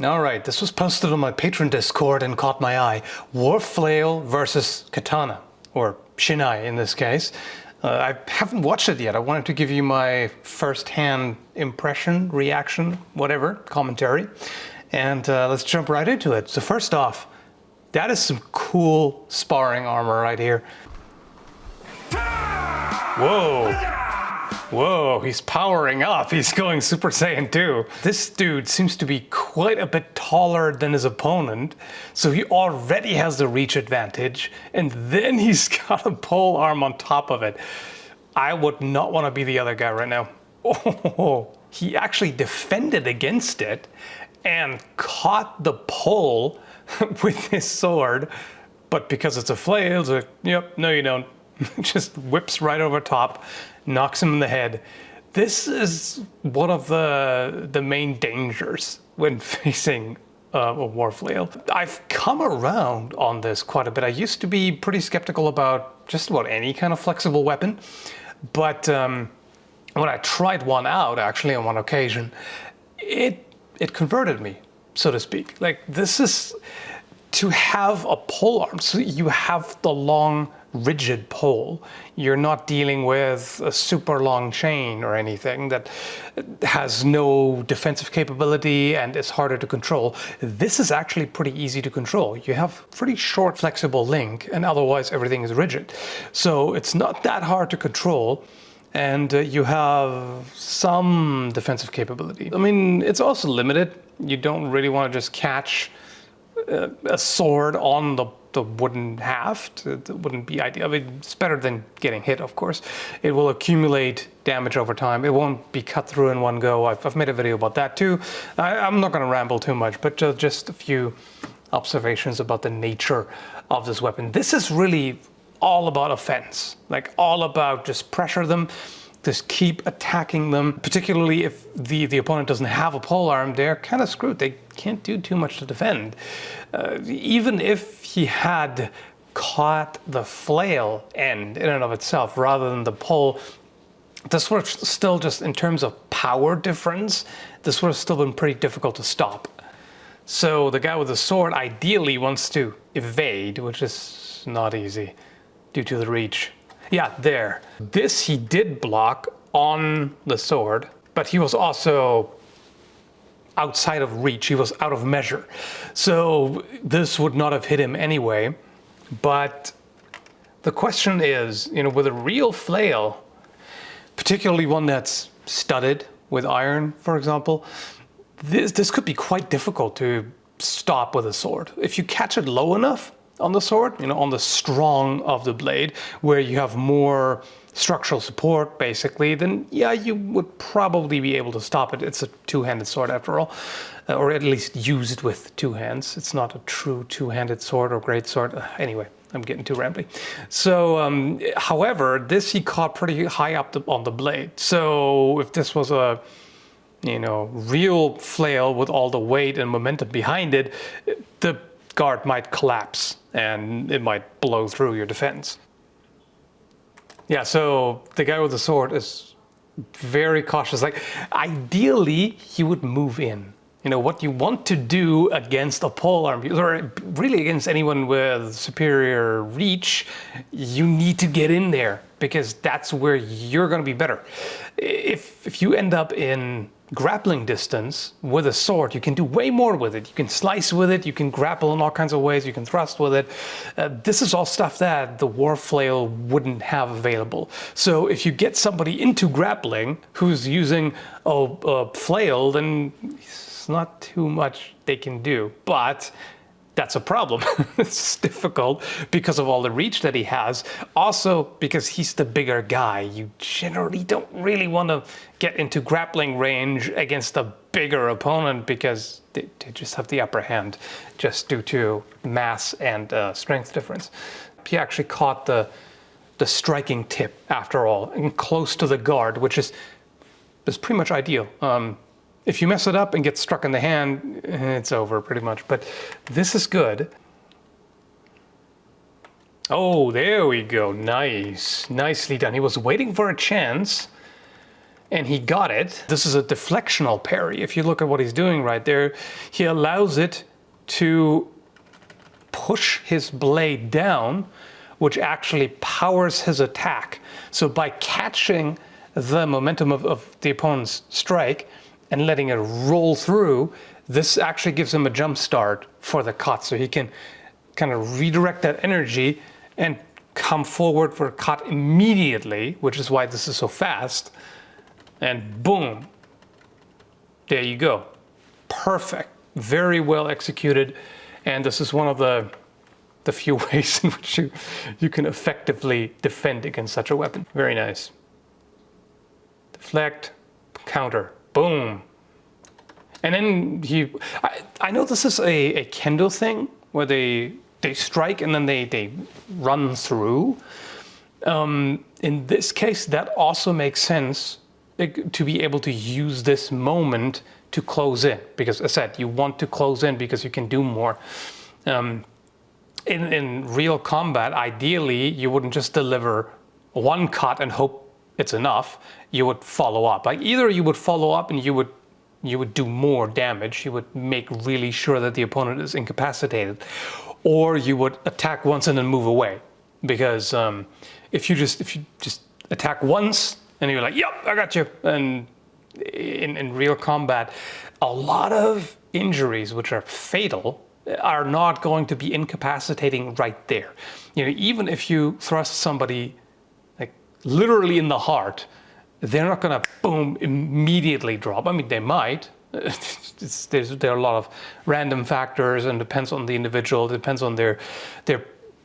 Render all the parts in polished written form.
Alright, this was posted on my Patreon Discord and caught my eye. War Flail versus Katana, or Shinai in this case. I haven't watched it yet. I wanted to give you my first-hand impression, reaction, whatever, commentary. And let's jump right into it. So first off, that is some cool sparring armor right here. Whoa! Whoa, he's powering up. He's going Super Saiyan 2. This dude seems to be quite a bit taller than his opponent, so he already has the reach advantage, and then he's got a pole arm on top of it. I would not want to be the other guy right now. Oh, he actually defended against it and caught the pole with his sword, but because it's a flail, it's like, yep, no you don't. Just whips right over top, knocks him in the head. This is one of the main dangers when facing a war flail. I've come around on this quite a bit. I used to be pretty skeptical about just about any kind of flexible weapon, but when I tried one out, actually on one occasion, it converted me, so to speak. Like, this is to have a polearm, so you have the long rigid pole. You're not dealing with a super long chain or anything that has no defensive capability and is harder to control. This is actually pretty easy to control. You have pretty short flexible link, and otherwise everything is rigid. So it's not that hard to control, and you have some defensive capability. I mean, it's also limited. You don't really want to just catch a sword on the wooden haft. It wouldn't be ideal. I mean, it's better than getting hit, of course. It will accumulate damage over time. It won't be cut through in one go. I've made a video about that too. I'm not going to ramble too much, but just a few observations about the nature of this weapon. This is really all about offense, like all about just pressure them, just keep attacking them, particularly if the opponent doesn't have a polearm. They're kind of screwed. They can't do too much to defend. Even if he had caught the flail end in and of itself rather than the pole, this would have still, just in terms of power difference, this would have still been pretty difficult to stop. So the guy with the sword ideally wants to evade, which is not easy due to the reach. Yeah, there. This he did block on the sword, but he was also outside of reach. He was out of measure. So this would not have hit him anyway. But the question is, you know, with a real flail, particularly one that's studded with iron, for example, this could be quite difficult to stop with a sword. If you catch it low enough on the sword, you know, on the strong of the blade, where you have more structural support, basically, then yeah, you would probably be able to stop it. It's a two-handed sword after all, or at least used with two hands. It's not a true two-handed sword or great sword. Anyway, I'm getting too rambly. So, however, this he caught pretty high up on the blade. So if this was a, you know, real flail with all the weight and momentum behind it, the guard might collapse and it might blow through your defense. Yeah, so the guy with the sword is very cautious. Like, ideally, he would move in. You know, what you want to do against a polearm, or really against anyone with superior reach, you need to get in there, because that's where you're going to be better. If you end up in grappling distance with a sword, you can do way more with it. You can slice with it, you can grapple in all kinds of ways, you can thrust with it. This is all stuff that the war flail wouldn't have available. So if you get somebody into grappling who's using a flail, then it's not too much they can do. But that's a problem. It's difficult because of all the reach that he has. Also, because he's the bigger guy. You generally don't really want to get into grappling range against a bigger opponent, because they just have the upper hand, just due to mass and strength difference. He actually caught the striking tip, after all, and close to the guard, which is pretty much ideal. If you mess it up and get struck in the hand, it's over pretty much. But this is good. Oh, there we go. Nice. Nicely done. He was waiting for a chance, and he got it. This is a deflectional parry. If you look at what he's doing right there, he allows it to push his blade down, which actually powers his attack. So by catching the momentum of the opponent's strike and letting it roll through, this actually gives him a jump start for the cut. So he can kind of redirect that energy and come forward for a cut immediately, which is why this is so fast. And boom, there you go. Perfect, very well executed. And this is one of the few ways in which you can effectively defend against such a weapon. Very nice. Deflect, counter, boom. And then I know this is a Kendo thing where they strike and then they run through. In this case, that also makes sense to be able to use this moment to close in, because as I said, you want to close in because you can do more. In real combat, ideally, you wouldn't just deliver one cut and hope it's enough. You would follow up. Like either you would follow up and you would do more damage. You would make really sure that the opponent is incapacitated, or you would attack once and then move away. Because if you just attack once and you're like, "Yep, I got you," and in real combat, a lot of injuries which are fatal are not going to be incapacitating right there. You know, even if you thrust somebody like literally in the heart, they're not gonna boom immediately drop. I mean, they might. There are a lot of random factors, and depends on the individual. It depends on their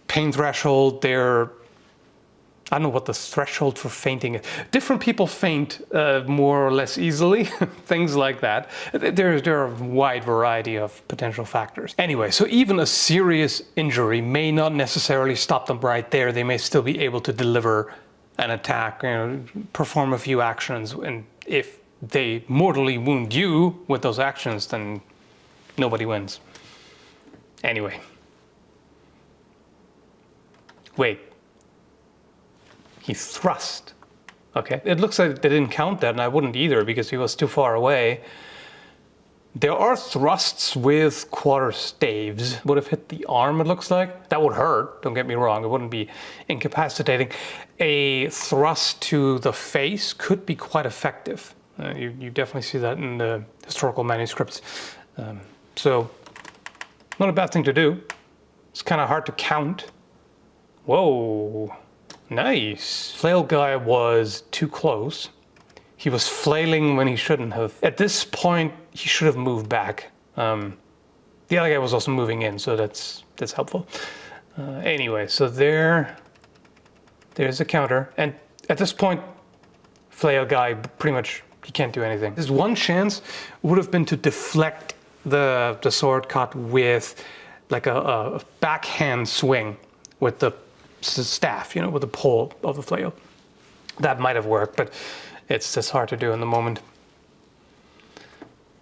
pain threshold, I don't know what the threshold for fainting is. Different people faint more or less easily, things like that. There are a wide variety of potential factors. Anyway, so even a serious injury may not necessarily stop them right there. They may still be able to deliver an attack, perform a few actions, and if they mortally wound you with those actions, then nobody wins. Anyway. Wait. He thrust. Okay, it looks like they didn't count that, and I wouldn't either because he was too far away. There are thrusts with quarter staves. Would have hit the arm, it looks like. That would hurt, don't get me wrong. It wouldn't be incapacitating. A thrust to the face could be quite effective. You definitely see that in the historical manuscripts. So, not a bad thing to do. It's kind of hard to count. Whoa. Nice. Flail guy was too close. He was flailing when he shouldn't have. At this point, he should have moved back. The other guy was also moving in, so that's helpful. Anyway, so there's a counter. And at this point, Flail guy pretty much, he can't do anything. His one chance would have been to deflect the sword cut with like a backhand swing with the staff, with the pole of the flail. That might have worked, but it's just hard to do in the moment.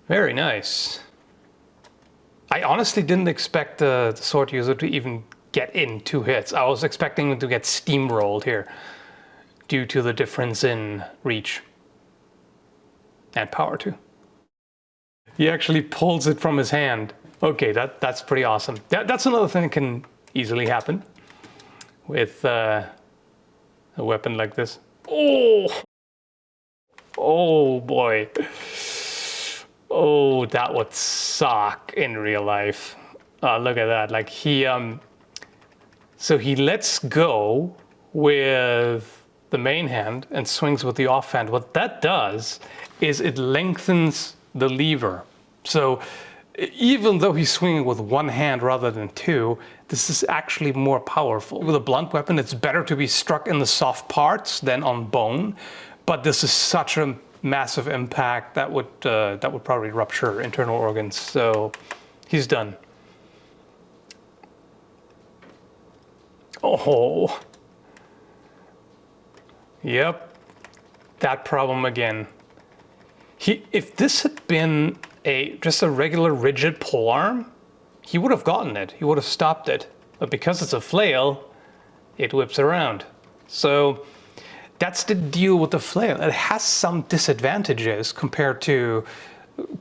Very nice. I honestly didn't expect the sword user to even get in 2 hits. I was expecting him to get steamrolled here due to the difference in reach and power too. He actually pulls it from his hand. Okay, that's pretty awesome. That's another thing that can easily happen with a weapon like this. Oh boy. Oh, that would suck in real life. Look at that. Like so he lets go with the main hand and swings with the offhand. What that does is it lengthens the lever. So even though he's swinging with one hand rather than 2, this is actually more powerful. With a blunt weapon, it's better to be struck in the soft parts than on bone, but this is such a massive impact that would probably rupture internal organs. So he's done. Oh, yep, that problem again. If this had been just a regular rigid polearm, he would have gotten it. He would have stopped it. But because it's a flail, it whips around. So that's the deal with the flail. It has some disadvantages compared to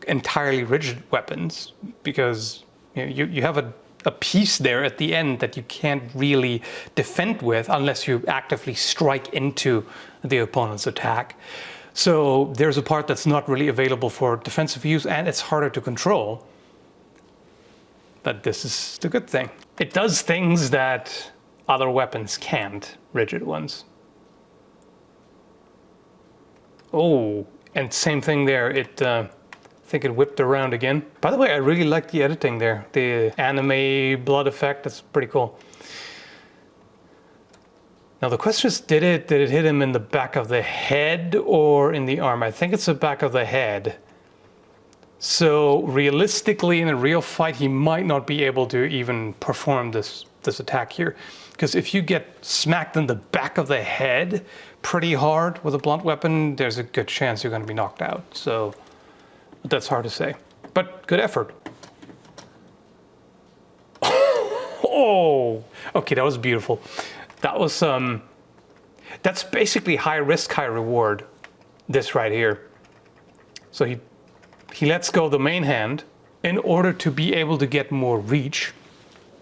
entirely rigid weapons, because you have a piece there at the end that you can't really defend with unless you actively strike into the opponent's attack. So there's a part that's not really available for defensive use, and it's harder to control. But this is the good thing. It does things that other weapons can't, rigid ones. Oh, and same thing there. I think it whipped around again. By the way, I really like the editing there. The anime blood effect, that's pretty cool. Now the question is, did it hit him in the back of the head or in the arm? I think it's the back of the head. So realistically, in a real fight, he might not be able to even perform this attack here. Because if you get smacked in the back of the head pretty hard with a blunt weapon, there's a good chance you're going to be knocked out. So that's hard to say. But good effort. Oh, okay, that was beautiful. That was that's basically high risk, high reward. This right here. So he lets go of the main hand in order to be able to get more reach.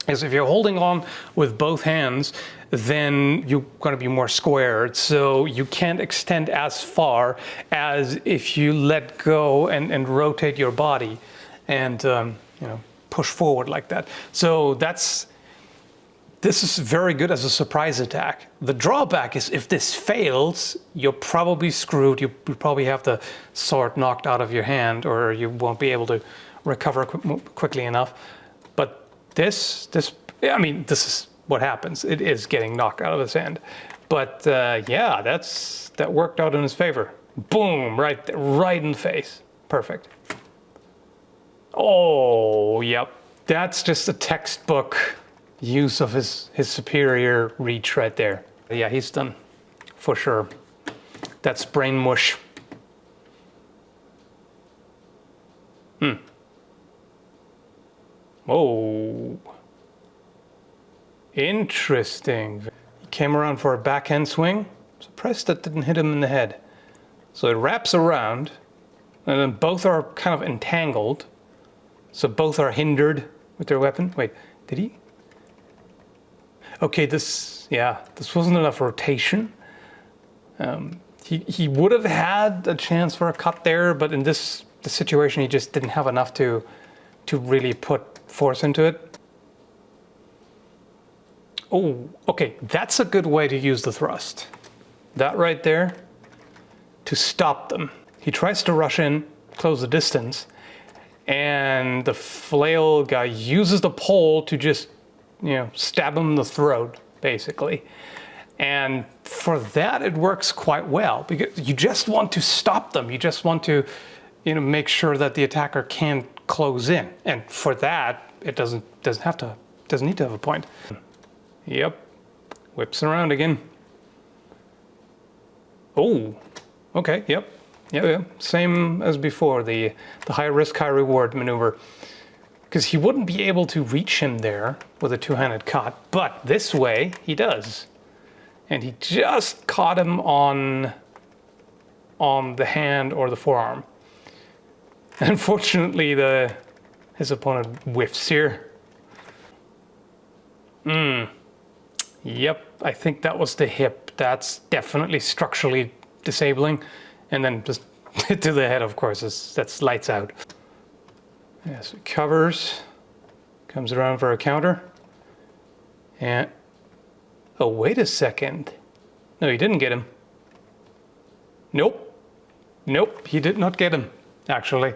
As if you're holding on with both hands, then you're going to be more squared, so you can't extend as far as if you let go and rotate your body and push forward like that. So this is very good as a surprise attack. The drawback is if this fails, you're probably screwed. You probably have the sword knocked out of your hand, or you won't be able to recover quickly enough. But this is what happens. It is getting knocked out of his hand. But yeah, that worked out in his favor. Boom, right in the face. Perfect. Oh, yep. That's just a textbook use of his superior reach right there. Yeah, he's done for sure. That's brain mush. Oh, interesting. He came around for a backhand swing. Surprised that didn't hit him in the head. So it wraps around, and then both are kind of entangled. So both are hindered with their weapon. Wait, did he? Okay, this wasn't enough rotation. He would have had a chance for a cut there, but in the situation, he just didn't have enough to really put force into it. Oh, okay, that's a good way to use the thrust. That right there, to stop them. He tries to rush in, close the distance, and the flail guy uses the pole to just stab him in the throat, basically. And for that, it works quite well, because you just want to stop them. You just want to, make sure that the attacker can't close in. And for that, it doesn't need to have a point. Yep, whips around again. Oh, okay, yep. Yeah, same as before, the high risk, high reward maneuver. Because he wouldn't be able to reach him there with a two-handed cut, but this way he does. And he just caught him on the hand or the forearm. Unfortunately, his opponent whiffs here. Yep, I think that was the hip. That's definitely structurally disabling. And then just to the head, of course, that's lights out. Yeah, so he covers, comes around for a counter. And, oh, wait a second. No, he didn't get him. Nope, he did not get him, actually.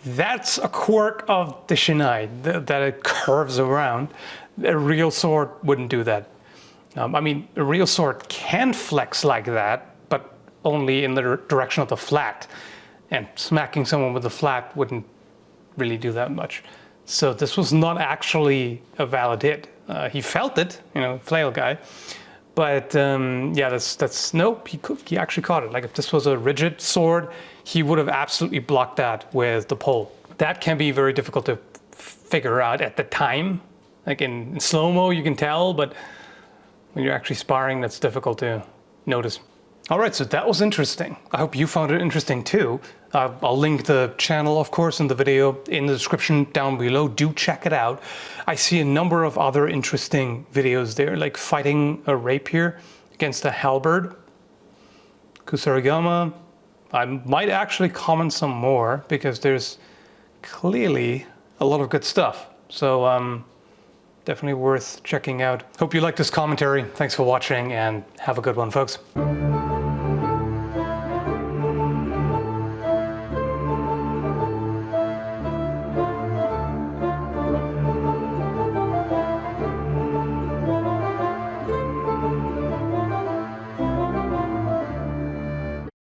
That's a quirk of the shinai, that it curves around. A real sword wouldn't do that. A real sword can flex like that, but only in the direction of the flat. And smacking someone with the flat wouldn't really do that much. So this was not actually a valid hit. He felt it, flail guy. But yeah, that's nope, he actually caught it. Like if this was a rigid sword, he would have absolutely blocked that with the pole. That can be very difficult to figure out at the time. Like in slow-mo, you can tell, but when you're actually sparring, that's difficult to notice. All right, so that was interesting. I hope you found it interesting too. I'll link the channel, of course, in the video in the description down below. Do check it out. I see a number of other interesting videos there, like fighting a rapier against a halberd, kusarigama. I might actually comment some more because there's clearly a lot of good stuff. So definitely worth checking out. Hope you liked this commentary. Thanks for watching and have a good one, folks.